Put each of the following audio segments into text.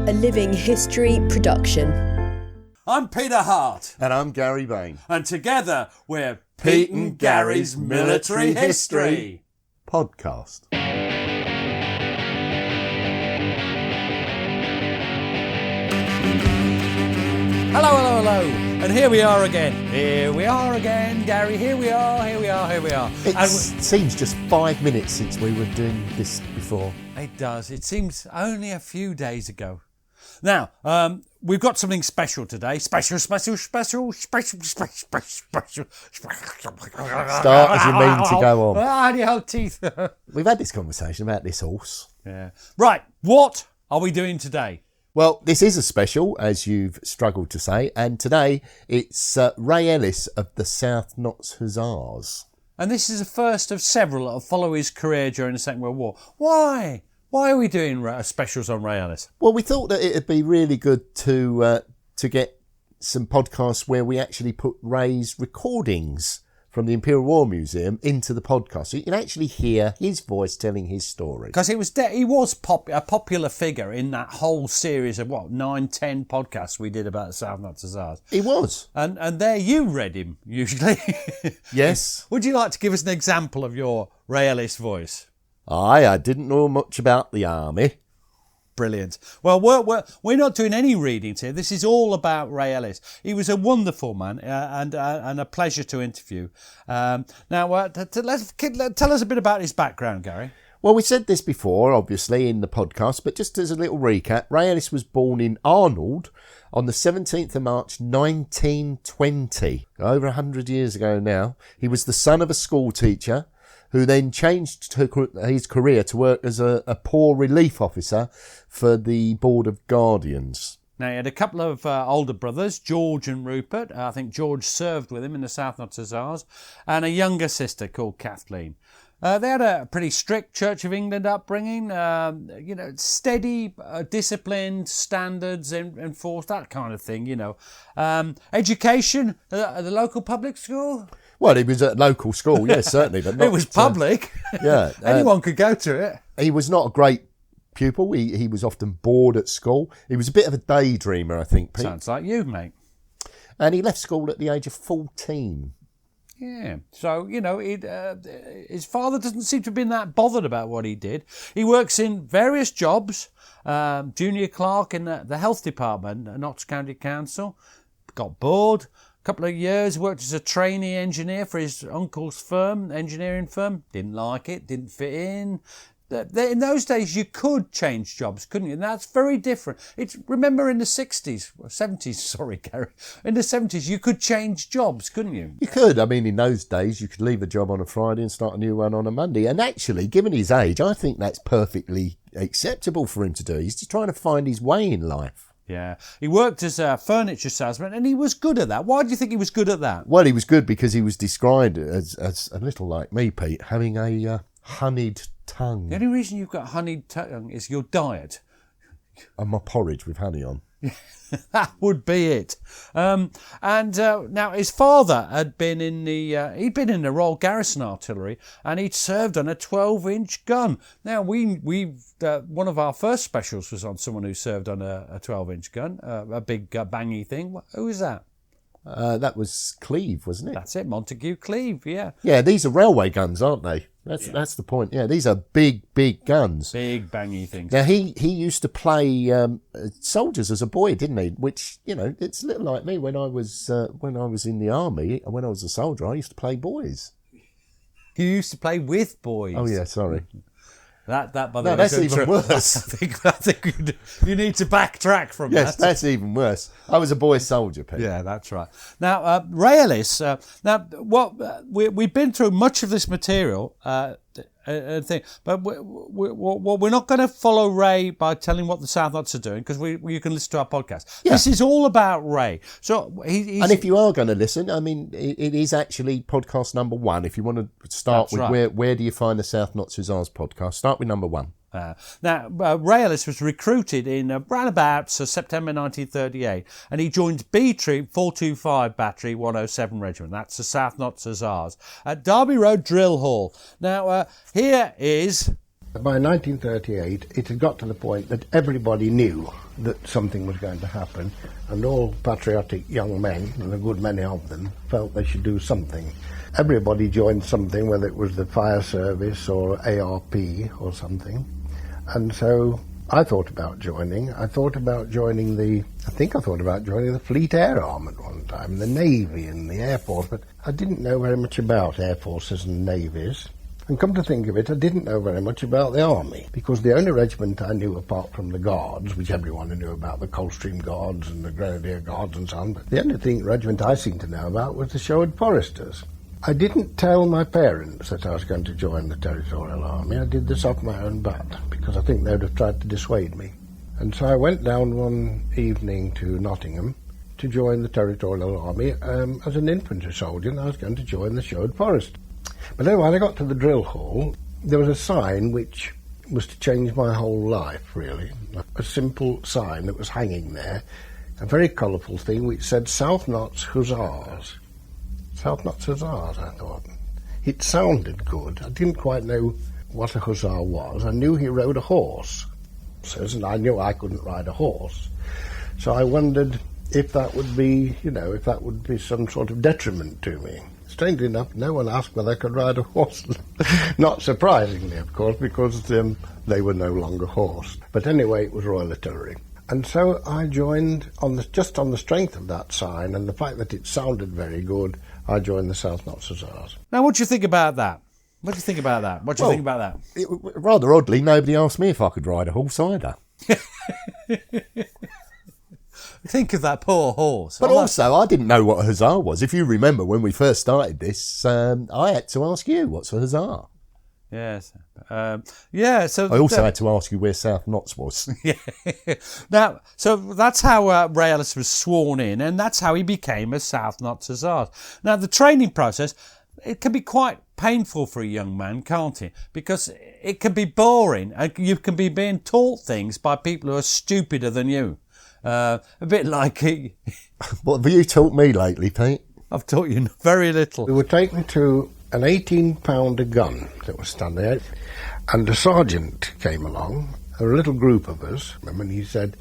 a living history production. I'm Peter Hart. And I'm Gary Bain. And together we're Pete and Gary's Military History Podcast. Hello. And here we are again. Gary. Here we are. It seems just 5 minutes since we were doing this before. It does. It seems only a few days ago. Now, we've got something special today. Special. Start as you mean to go on. The old teeth. We've had this conversation about this horse. Yeah. Right. What are we doing today? Well, this is a special, as you've struggled to say, and today it's Ray Ellis of the South Notts Hussars. And this is the first of several that follow his career during the Second World War. Why? Why are we doing specials on Ray Ellis? Well, we thought that it'd be really good to get some podcasts where we actually put Ray's recordings from the Imperial War Museum into the podcast, so you can actually hear his voice telling his story. Because he was a popular figure in that whole series of 9-10 podcasts we did about the South Notts Hussars. He was, and there you read him usually. Yes. Would you like to give us an example of your Ray Ellis voice? I didn't know much about the army. Brilliant. Well, we're not doing any readings here. This is all about Ray Ellis. He was a wonderful man and a pleasure to interview. Now, tell us a bit about his background, Gary. Well, we said this before, obviously, in the podcast, but just as a little recap, Ray Ellis was born in Arnold on the 17th of March 1920, over 100 years ago now. He was the son of a school teacher, who then changed his career to work as a poor relief officer for the Board of Guardians. Now, he had a couple of older brothers, George and Rupert. I think George served with him in the South Notts Hussars, and a younger sister called Kathleen. They had a pretty strict Church of England upbringing, steady, disciplined, standards enforced, that kind of thing, Education at the local public school? Well, he was at local school, yes, certainly. But not, it was public. Yeah. Anyone could go to it. He was not a great pupil. He was often bored at school. He was a bit of a daydreamer, I think, Pete. Sounds like you, mate. And he left school at the age of 14. Yeah, so, his father doesn't seem to have been that bothered about what he did. He works in various jobs, junior clerk in the health department at Notts County Council, got bored. Couple of years, worked as a trainee engineer for his uncle's firm, engineering firm. Didn't like it, didn't fit in. In those days, you could change jobs, couldn't you? And that's very different. Remember in the 70s, sorry, Gary. In the 70s, you could change jobs, couldn't you? You could. I mean, in those days, you could leave a job on a Friday and start a new one on a Monday. And actually, given his age, I think that's perfectly acceptable for him to do. He's just trying to find his way in life. Yeah, he worked as a furniture salesman and he was good at that. Why do you think he was good at that? Well, he was good because he was described as a little like me, Pete, having a honeyed tongue. The only reason you've got honeyed tongue is your diet. And my porridge with honey on. That would be it. Now his father had been in he'd been in the Royal Garrison Artillery and he'd served on a 12-inch gun. Now we one of our first specials was on someone who served on a 12-inch gun, a big bangy thing. Who was that? That was Cleve, wasn't it? That's it, Montague Cleve, yeah. Yeah, these are railway guns, aren't they? That's the point. Yeah, these are big guns. Big bangy things. Now he used to play soldiers as a boy, didn't he? Which it's a little like me when I was in the army. When I was a soldier, I used to play boys. You used to play with boys. Oh yeah, sorry. That by the way, that's even worse. I think you need to backtrack from that. Yes, that's even worse. I was a boy soldier, Pete. Yeah, that's right. Now, Ray Ellis. We've been through much of this material. But we're not going to follow Ray by telling what the South Notts are doing because you can listen to our podcast. Yeah. This is all about Ray. So and if you are going to listen, I mean, it is actually podcast number 1. If you want to start with where do you find the South Notts Hussars podcast, start with number 1. Ray Ellis was recruited in around about September 1938 and he joined B Troop 425 Battery 107 Regiment. That's the South Notts Hussars at Derby Road Drill Hall. Now, here is By 1938, it had got to the point that everybody knew that something was going to happen, and all patriotic young men, and a good many of them, felt they should do something. Everybody joined something, whether it was the fire service or ARP or something. And so I thought about joining. I thought about joining the Fleet Air Arm at one time, the Navy and the Air Force, but I didn't know very much about Air Forces and Navies. And come to think of it, I didn't know very much about the Army, because the only regiment I knew apart from the Guards, which everyone knew about, the Coldstream Guards and the Grenadier Guards and so on, but the only regiment I seemed to know about was the Sherwood Foresters. I didn't tell my parents that I was going to join the Territorial Army. I did this off my own bat, because I think they would have tried to dissuade me. And so I went down one evening to Nottingham to join the Territorial Army as an infantry soldier, and I was going to join the Sherwood Foresters. But then when I got to the drill hall, there was a sign which was to change my whole life, really. A simple sign that was hanging there, a very colourful thing which said South Notts Hussars. South Notts Hussars, I thought. It sounded good. I didn't quite know what a hussar was. I knew he rode a horse, and I knew I couldn't ride a horse. So I wondered if that would be, if that would be some sort of detriment to me. Strangely enough, no one asked whether I could ride a horse. Not surprisingly, of course, because they were no longer horsed. But anyway, it was Royal Artillery. And so I joined, just on the strength of that sign and the fact that it sounded very good, I joined the South Notts Hussars. Now, what do you think about that? What do you think about that? Rather oddly, nobody asked me if I could ride a horse either. Think of that poor horse. But also, I didn't know what a hussar was. If you remember when we first started this, I had to ask you, what's a hussar? Yes. So I also had to ask you where South Notts was. Yeah. Now, so that's how Ray Ellis was sworn in, and that's how he became a South Notts Hussars. Now, the training process, it can be quite painful for a young man, can't it? Because it can be boring. You can be being taught things by people who are stupider than you. A bit like... What have you taught me lately, Pete? I've taught you very little. We were taken to an 18-pounder gun that was standing out, and a sergeant came along, a little group of us, and he said,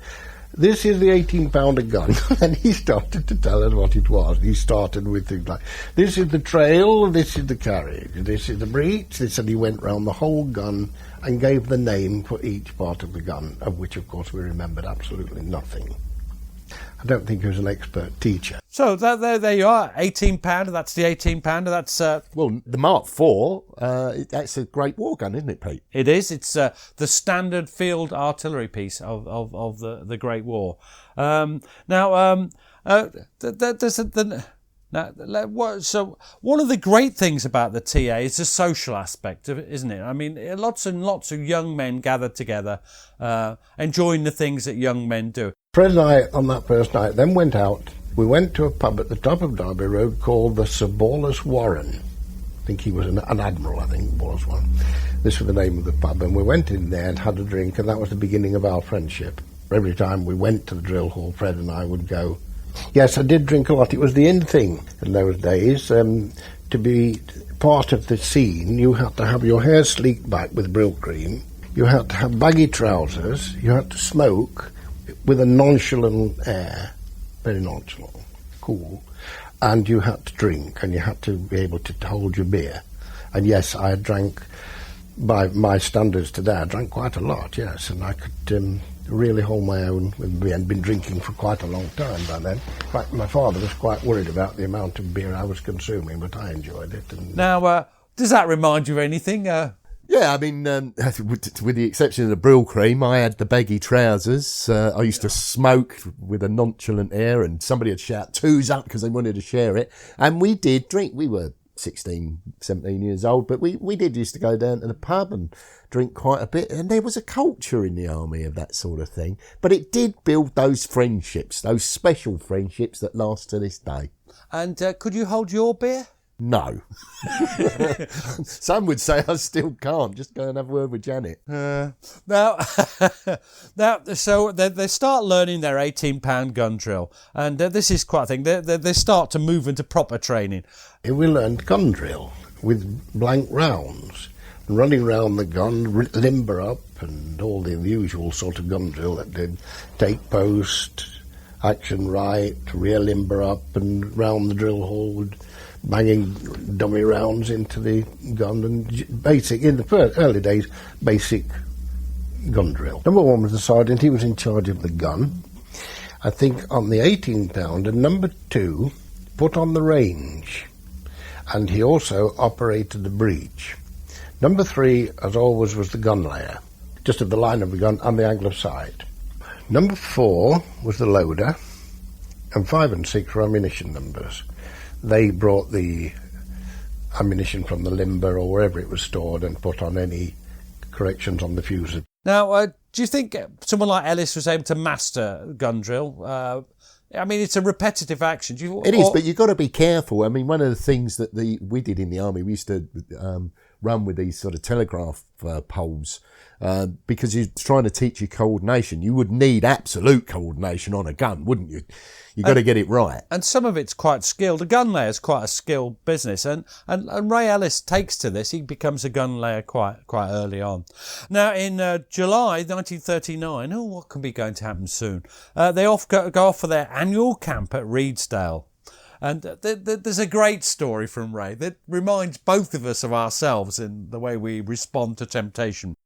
"This is the 18-pounder gun," and he started to tell us what it was. He started with things like, "This is the trail, this is the carriage, this is the breech," and he went round the whole gun and gave the name for each part of the gun, of which, of course, we remembered absolutely nothing. I don't think he was an expert teacher. So there you are, 18-pounder, that's the 18-pounder, that's... Well, the Mark IV, that's a great war gun, isn't it, Pete? It is, it's the standard field artillery piece of the Great War. So one of the great things about the TA is the social aspect of it, isn't it? I mean, lots and lots of young men gathered together, enjoying the things that young men do. Fred and I, on that first night, then went out. We went to a pub at the top of Derby Road called the Sir Borlas Warren. I think he was an admiral, Borlas Warren. This was the name of the pub, and we went in there and had a drink, and that was the beginning of our friendship. Every time we went to the drill hall, Fred and I would go. Yes, I did drink a lot. It was the in thing in those days. To be part of the scene, you had to have your hair sleeked back with Brill cream. You had to have baggy trousers. You had to smoke with a nonchalant air, very nonchalant, cool. And you had to drink, and you had to be able to hold your beer. And yes, I drank, by my standards today, I drank quite a lot, yes, and I could really hold my own with beer, and been drinking for quite a long time by then. In fact, my father was quite worried about the amount of beer I was consuming, but I enjoyed it. And now, does that remind you of anything? Yeah, I mean, with the exception of the Brill cream, I had the baggy trousers. I used to smoke with a nonchalant air, and somebody would shout "two's up" because they wanted to share it. And we did drink. We were 16, 17 years old, but we did used to go down to the pub and drink quite a bit. And there was a culture in the army of that sort of thing. But it did build those friendships, those special friendships that last to this day. And could you hold your beer? No. Some would say I still can't. Just go and have a word with Janet. Now, so they start learning their 18-pound gun drill, and this is quite a thing. They start to move into proper training. We learned gun drill with blank rounds. running round the gun, limber up, and all the usual sort of gun drill that did. Take post, action right, rear limber up, and round the drill hole, banging dummy rounds into the gun, and basic, in the early days, basic gun drill. Number one was the sergeant. He was in charge of the gun. I think on the 18-pounder, number two put on the range, and he also operated the breech. Number three, as always, was the gun layer, just at the line of the gun and the angle of sight. Number four was the loader, and 5 and 6 were ammunition numbers. They brought the ammunition from the limber or wherever it was stored and put on any corrections on the fuses. Now, do you think someone like Ellis was able to master gun drill? I mean, it's a repetitive action. It is, but you've got to be careful. I mean, one of the things that we did in the army, we used to run with these sort of telegraph poles because you're trying to teach you coordination. You would need absolute coordination on a gun, wouldn't you? You've got to get it right. And some of it's quite skilled. A gun layer is quite a skilled business. And Ray Ellis takes to this. He becomes a gun layer quite early on. Now, in July 1939, what can be going to happen soon? They go off for their annual camp at Redesdale. And there's a great story from Ray that reminds both of us of ourselves in the way we respond to temptation.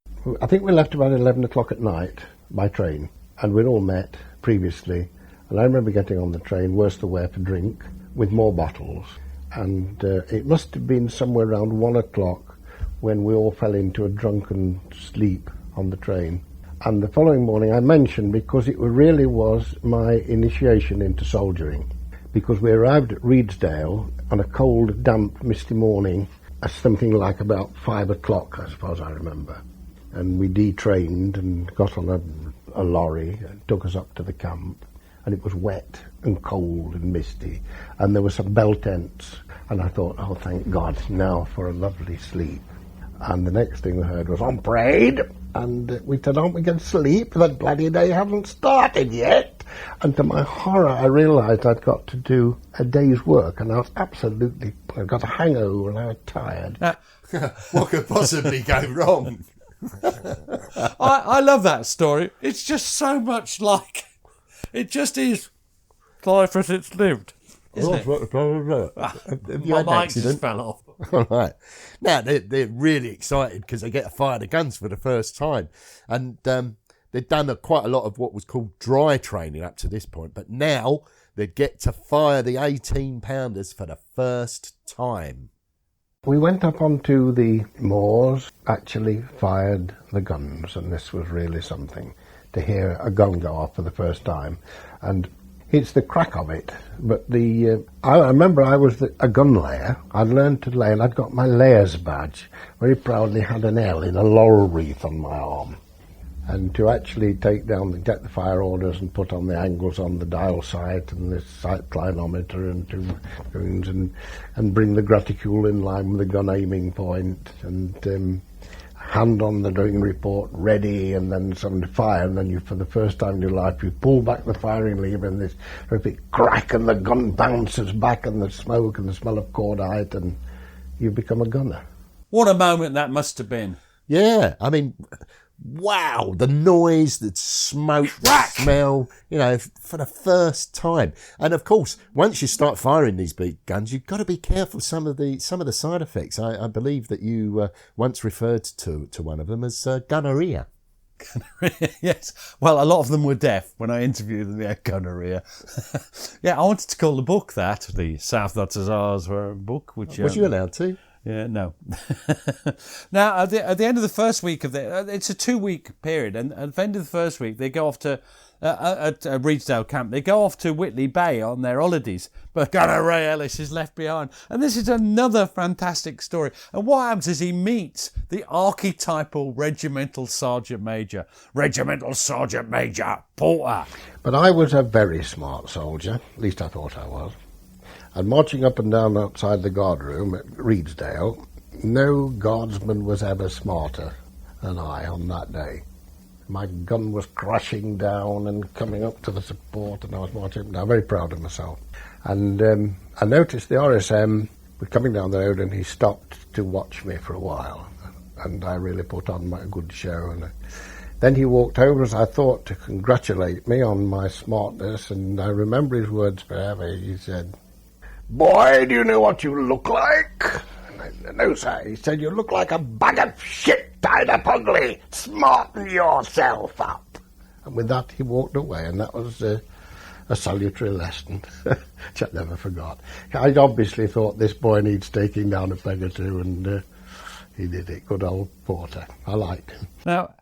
I think we left about 11 o'clock at night by train, and we'd all met previously. And I remember getting on the train, worse the wear for drink, with more bottles. And it must have been somewhere around 1 o'clock when we all fell into a drunken sleep on the train. And the following morning I mentioned, because it really was my initiation into soldiering, because we arrived at Redesdale on a cold, damp, misty morning, something like about 5 o'clock, I suppose I remember. And we detrained and got on a lorry and took us up to the camp. And it was wet and cold and misty, and there were some bell tents, and I thought, oh, thank God, now for a lovely sleep. And the next thing we heard was, on parade, and we said, aren't we going to sleep? That bloody day hasn't started yet. And to my horror, I realised I'd got to do a day's work, and I was I got a hangover and I was tired. What could possibly go wrong? I love that story. It's just so much like... It just is life as it's lived, isn't it? My mic just fell off. All right. Now, they're really excited because they get to fire the guns for the first time. And they'd done quite a lot of what was called dry training up to this point. But now they get to fire the 18-pounders for the first time. We went up onto the moors, actually fired the guns, and this was really something. To hear a gun go off for the first time, and it's the crack of it. But I remember I was a gun layer. I'd learned to lay, and I'd got my layer's badge. Very proudly had an L in a laurel wreath on my arm. And to actually take down, get the fire orders and put on the angles on the dial sight and the sight clinometer and bring the graticule in line with the gun aiming point and. Hand on the drilling report, ready, and then somebody fire, and then you, for the first time in your life, you pull back the firing lever, and this terrific crack, and the gun bounces back, and the smoke and the smell of cordite, and you become a gunner. What a moment that must have been. Yeah, I mean, wow, the noise, the smoke, the smell, for the first time. And of course, once you start firing these big guns, you've got to be careful of some of the side effects. I believe that you once referred to one of them as gonorrhea. Yes. Well, a lot of them were deaf when I interviewed them. They had gonorrhea. Yeah, I wanted to call the book that, the South Hussars were a book. Which was you allowed to? Yeah, no. Now, at the end of the first week of it's a 2-week period, and at the end of the first week, they go off to, at Redesdale camp, they go off to Whitley Bay on their holidays, but Gunner Ray Ellis is left behind. And this is another fantastic story. And what happens is he meets the archetypal Regimental Sergeant Major Porter. But I was a very smart soldier, at least I thought I was. And marching up and down outside the guardroom at Redesdale, no guardsman was ever smarter than I on that day. My gun was crashing down and coming up to the support, and I was marching up and down, very proud of myself. And I noticed the RSM was coming down the road, and he stopped to watch me for a while. and I really put on my good show. And then he walked over, as I thought, to congratulate me on my smartness, and I remember his words forever. He said, "Boy, do you know what you look like?" And I said, "No, sir." He said, "You look like a bag of shit tied up ugly. Smarten yourself up." And with that, he walked away, and that was a salutary lesson, which I never forgot. I obviously thought this boy needs taking down a peg or two, and he did it. Good old Porter. I liked him. Now,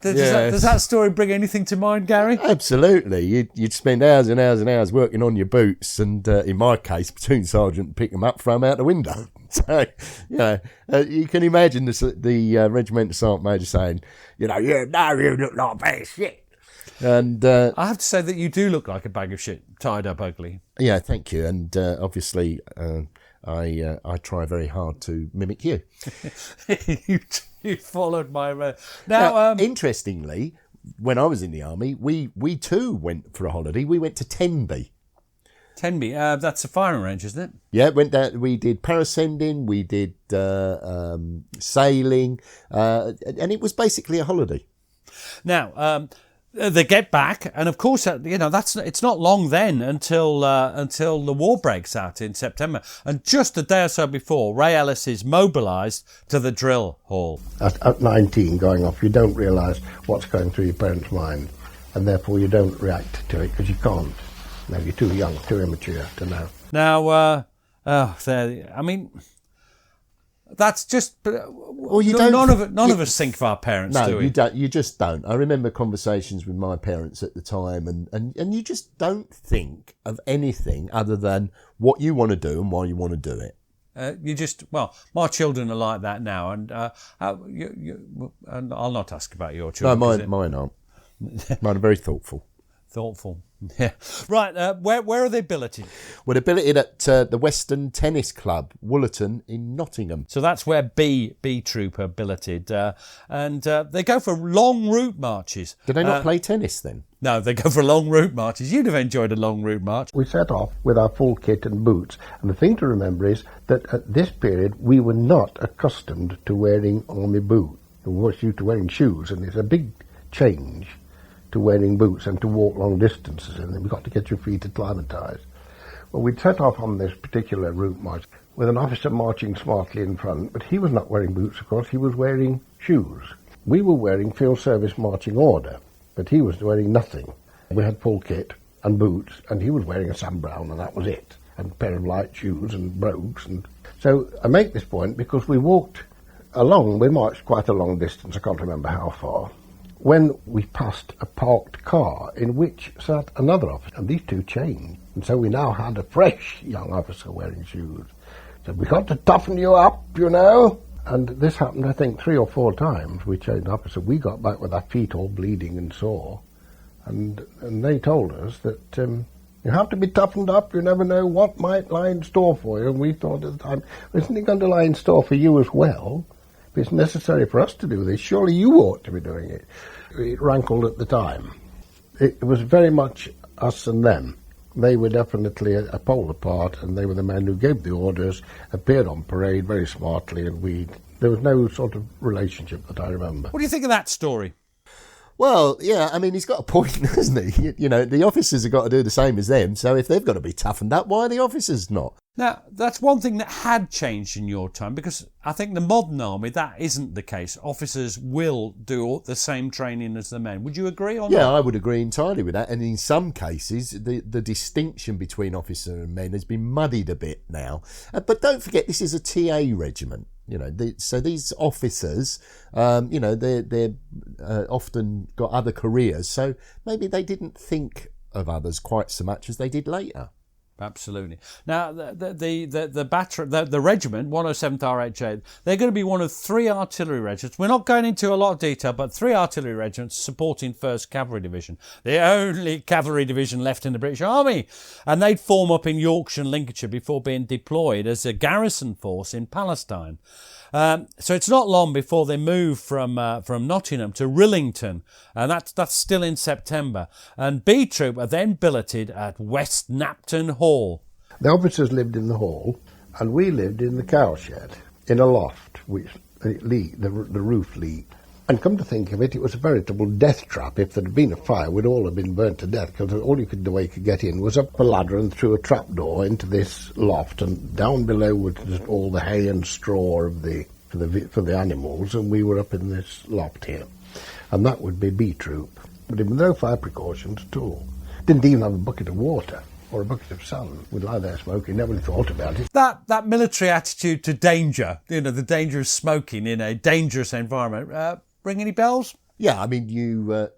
does that story bring anything to mind, Gary? Absolutely. You'd spend hours and hours and hours working on your boots, and in my case, platoon sergeant pick them up, throw them out the window. So, you can imagine the regimental sergeant major saying, you look like a bag of shit. And I have to say that you do look like a bag of shit tied up ugly. Yeah, thank you. And obviously, I try very hard to mimic you. You followed my... Now, interestingly, when I was in the army, we too went for a holiday. We went to Tenby. Tenby, that's a firing range, isn't it? Yeah, went there. We did parascending, we did sailing, and it was basically a holiday. Now, they get back, and of course, it's not long then until the war breaks out in September. And just a day or so before, Ray Ellis is mobilised to the drill hall. At 19, going off, you don't realise what's going through your parents' mind, and therefore you don't react to it because you can't. No, you're too young, too immature to know. Now, that's just... Well, none of us think of our parents, do we? No, you don't. You just don't. I remember conversations with my parents at the time, and you just don't think of anything other than what you want to do and why you want to do it. My children are like that now, and and I'll not ask about your children. No, mine aren't. Mine are very thoughtful. Thoughtful. Yeah. Right, where are they billeted? Well, they're billeted at the Western Tennis Club, Woollerton in Nottingham. So that's where B Troop are billeted. And they go for long route marches. Do they not play tennis then? No, they go for long route marches. You'd have enjoyed a long route march. We set off with our full kit and boots. And the thing to remember is that at this period, we were not accustomed to wearing army boots. We were used to wearing shoes, and it's a big change to wearing boots and to walk long distances, and then you've got to get your feet acclimatised. Well, we'd set off on this particular route march with an officer marching smartly in front, but he was not wearing boots, of course, he was wearing shoes. We were wearing field service marching order, but he was wearing nothing. We had full kit and boots, and he was wearing a Sam Browne, and that was it, and a pair of light shoes and brogues. And so I make this point because we marched quite a long distance, I can't remember how far, when we passed a parked car in which sat another officer, and these two changed. And so we now had a fresh young officer wearing shoes. So we got to toughen you up, And this happened, I think, 3 or 4 times. We changed officer. We got back with our feet all bleeding and sore. And they told us that you have to be toughened up. You never know what might lie in store for you. And we thought at the time, isn't it going to lie in store for you as well? If it's necessary for us to do this, surely you ought to be doing it. It rankled at the time. It was very much us and them. They were definitely a pole apart, and they were the men who gave the orders, appeared on parade very smartly, and there was no sort of relationship that I remember. What do you think of that story? Well, yeah, I mean, he's got a point, hasn't he? The officers have got to do the same as them, so if they've got to be toughened up, why are the officers not? Now, that's one thing that had changed in your time, because I think the modern army, that isn't the case. Officers will do the same training as the men. Would you agree on that? Yeah, I would agree entirely with that. And in some cases, the distinction between officer and men has been muddied a bit now. But don't forget, this is a TA regiment. So these officers, they're often got other careers. So maybe they didn't think of others quite so much as they did later. Absolutely. Now, the regiment, 107th RHA, they're going to be one of 3 artillery regiments. We're not going into a lot of detail, but 3 artillery regiments supporting 1st Cavalry Division, the only cavalry division left in the British Army. And they'd form up in Yorkshire and Lincolnshire before being deployed as a garrison force in Palestine. So it's not long before they move from Nottingham to Rillington, and that's still in September. And B Troop are then billeted at West Knapton Hall. The officers lived in the hall, and we lived in the cowshed, in a loft, which the roof leaked. And come to think of it, it was a veritable death trap. If there had been a fire, we'd all have been burnt to death, because all the way you could get in was up a ladder and through a trapdoor into this loft, and down below was just all the hay and straw for the animals, and we were up in this loft here. And that would be B Troop. But there were no fire precautions at all. Didn't even have a bucket of water or a bucket of sun. We'd lie there smoking, never really thought about it. That military attitude to danger, the danger of smoking in a dangerous environment, ring any bells? Yeah, I mean, you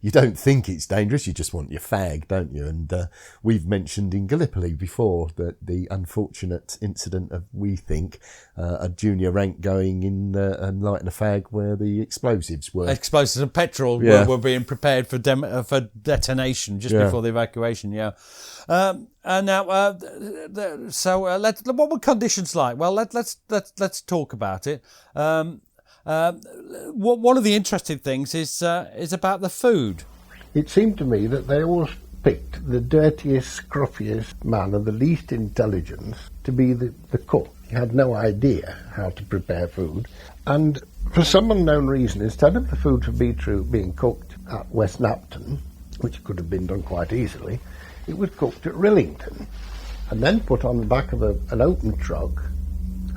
you don't think it's dangerous, you just want your fag, don't you? And we've mentioned in Gallipoli before that the unfortunate incident of, we think, a junior rank going in and lighting a fag where the explosives were. Explosives and petrol were being prepared for detonation just before the evacuation, And now, what were conditions like? Well, let's talk about it. One of the interesting things is about the food. It seemed to me that they always picked the dirtiest, scruffiest man of the least intelligence to be the cook. He had no idea how to prepare food. And for some unknown reason, instead of the food for B Troop being cooked at West Napton, which could have been done quite easily, it was cooked at Rillington and then put on the back of an open truck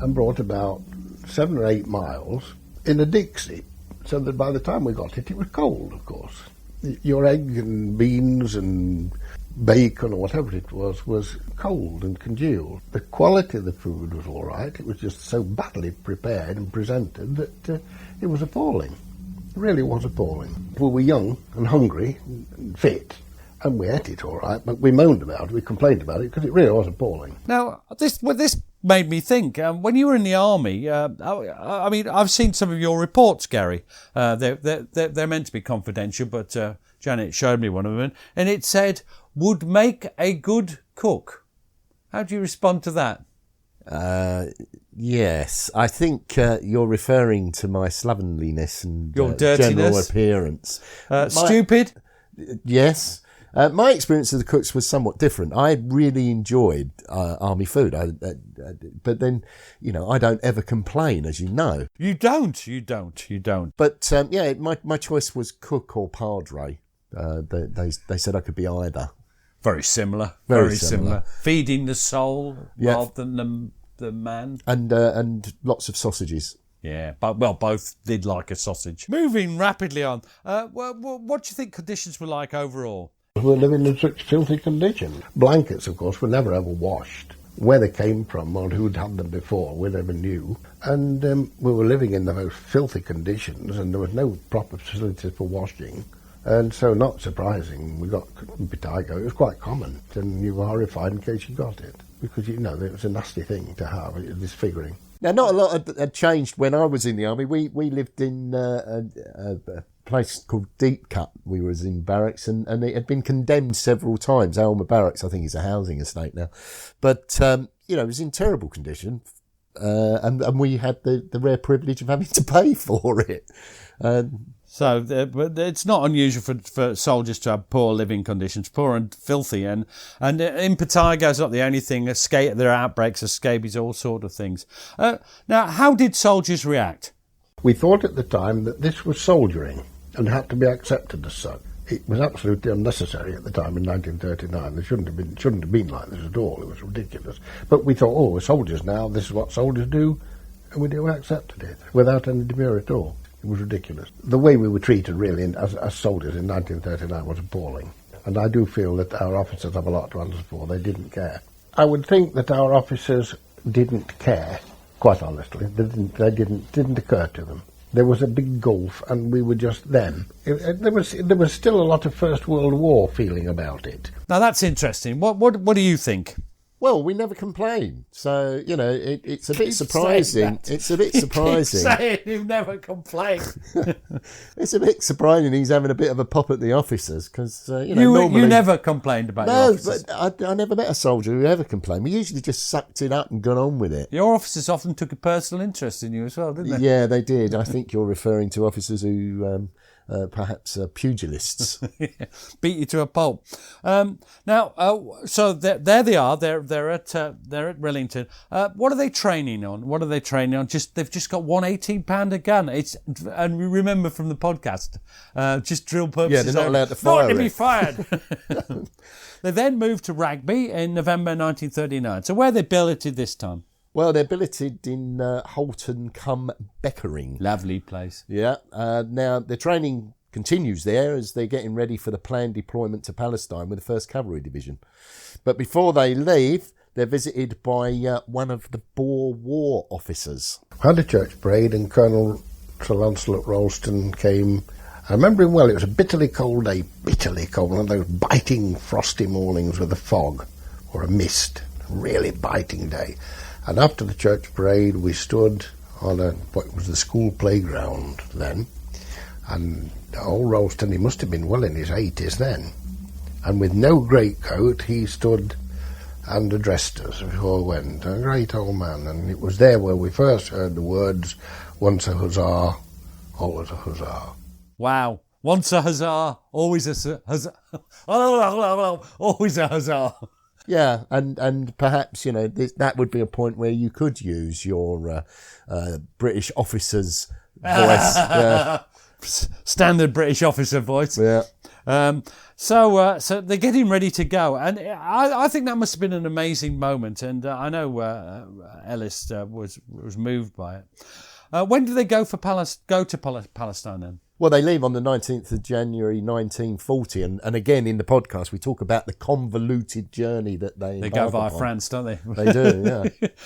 and brought about 7 or 8 miles in a Dixie, so that by the time we got it, it was cold, of course. Your egg and beans and bacon or whatever it was cold and congealed. The quality of the food was all right. It was just so badly prepared and presented that it was appalling. It really was appalling. We were young and hungry and fit, and we ate it all right, but we moaned about it, we complained about it, because it really was appalling. Now, this made me think, when you were in the army, I mean, I've seen some of your reports, Gary. They're meant to be confidential, but Janet showed me one of them, and it said, would make a good cook. How do you respond to that? Yes, I think you're referring to my slovenliness and your dirtiness, general appearance. Stupid? Yes. My experience of the cooks was somewhat different. I really enjoyed army food, but then, I don't ever complain, as you know. You don't. But my choice was cook or padre. They said I could be either. Very similar. Feeding the soul rather than the man. And lots of sausages. Yeah, but both did like a sausage. Moving rapidly on. What do you think conditions were like overall? We were living in such filthy condition. Blankets, of course, were never ever washed. Where they came from or who'd had them before, we never knew. And we were living in the most filthy conditions, and there was no proper facilities for washing. And so, not surprising, we got vitiligo. It was quite common, and you were horrified in case you got it, because it was a nasty thing to have, disfiguring. Now, not a lot had changed when I was in the army. We lived in a place called Deep Cut. We was in barracks, and it had been condemned several times. Aylmer Barracks, I think, is a housing estate now. But, it was in terrible condition, and we had the rare privilege of having to pay for it. So but it's not unusual for soldiers to have poor living conditions, poor and filthy. And impetigo is not the only thing. There are outbreaks of scabies, all sort of things. Now, how did soldiers react? We thought at the time that this was soldiering and had to be accepted as such. It was absolutely unnecessary at the time in 1939. There shouldn't have been like this at all. It was ridiculous. But we thought, we're soldiers now. This is what soldiers do, and we accepted it without any demur at all. It was ridiculous. The way we were treated, really, as soldiers in 1939 was appalling. And I do feel that our officers have a lot to answer for. They didn't care. I would think that our officers didn't care, quite honestly. They didn't occur to them. There was a big gulf, and we were just them. There was still a lot of First World War feeling about it. Now, that's interesting. What do you think? Well, we never complain, so it's a bit surprising. It's a bit surprising. Keep saying you never complain. It's a bit surprising he's having a bit of a pop at the officers, because normally you never complained about your officers. No, but I never met a soldier who ever complained. We usually just sucked it up and got on with it. Your officers often took a personal interest in you as well, didn't they? Yeah, they did. I think you're referring to officers who perhaps pugilists. Beat you to a pulp. So there they are. They're at Rillington. What are they training on? They've just got one 18-pounder gun. And we remember from the podcast, just drill purposes. Yeah, they're not allowed to fire. Not to be fired. They then moved to Rugby in November 1939. So where are they billeted this time? Well, they're billeted in Halton-cum-Beckering. Lovely place. Yeah. Now, their training continues there as they're getting ready for the planned deployment to Palestine with the 1st Cavalry Division. But before they leave, they're visited by one of the Boer War officers. Had a church parade and Colonel Sir Lancelot Ralston came. I remember him well. It was a bitterly cold day, one of those biting, frosty mornings with a fog or a mist. A really biting day. And after the church parade, we stood on what was the school playground then. And old Ralston, he must have been well in his 80s then. And with no greatcoat, he stood and addressed us before we went. A great old man. And it was there where we first heard the words, once a huzzah, always a huzzah. Wow. Once a huzzah, always a huzzah. Always a huzzah. Yeah, and perhaps, that would be a point where you could use your British officer's voice. Standard British officer voice. Yeah. So they're getting ready to go. And I think that must have been an amazing moment. And I know Ellis was moved by it. When do they go to Palestine then? Well, they leave on the 19th of January 1940, and again in the podcast we talk about the convoluted journey that they go via upon. France, don't they? They do, yeah.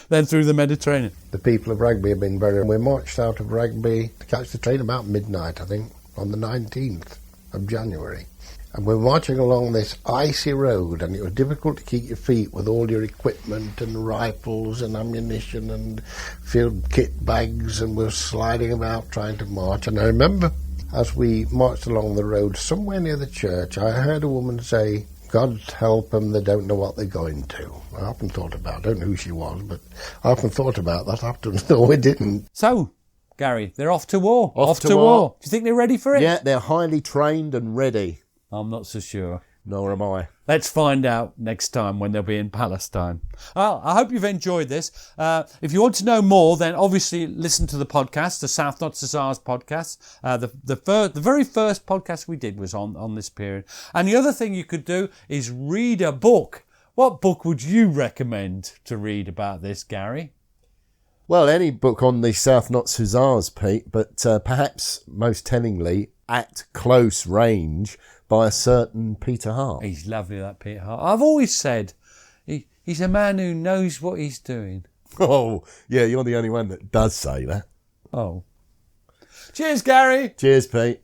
Then through the Mediterranean. The people of Rugby have been we marched out of Rugby to catch the train about midnight, I think, on the 19th of January. And we're marching along this icy road, and it was difficult to keep your feet with all your equipment and rifles and ammunition and field kit bags, and we're sliding about trying to march. And I remember as we marched along the road, somewhere near the church, I heard a woman say, God help them, they don't know what they're going to. I often thought about, I don't know who she was, but I often thought about that afterwards. No, we didn't. So, Gary, they're off to war. Off to war. Do you think they're ready for it? Yeah, they're highly trained and ready. I'm not so sure. Nor am I. Let's find out next time when they'll be in Palestine. Well, I hope you've enjoyed this. If you want to know more, then obviously listen to the podcast, the South Not Hussars podcast. The very first podcast we did was on this period. And the other thing you could do is read a book. What book would you recommend to read about this, Gary? Well, any book on the South Not Hussars, Pete, but perhaps most tellingly, At Close Range, by a certain Peter Hart. He's lovely, that Peter Hart. I've always said he's a man who knows what he's doing. Oh, yeah, you're the only one that does say that. Oh. Cheers, Gary. Cheers, Pete.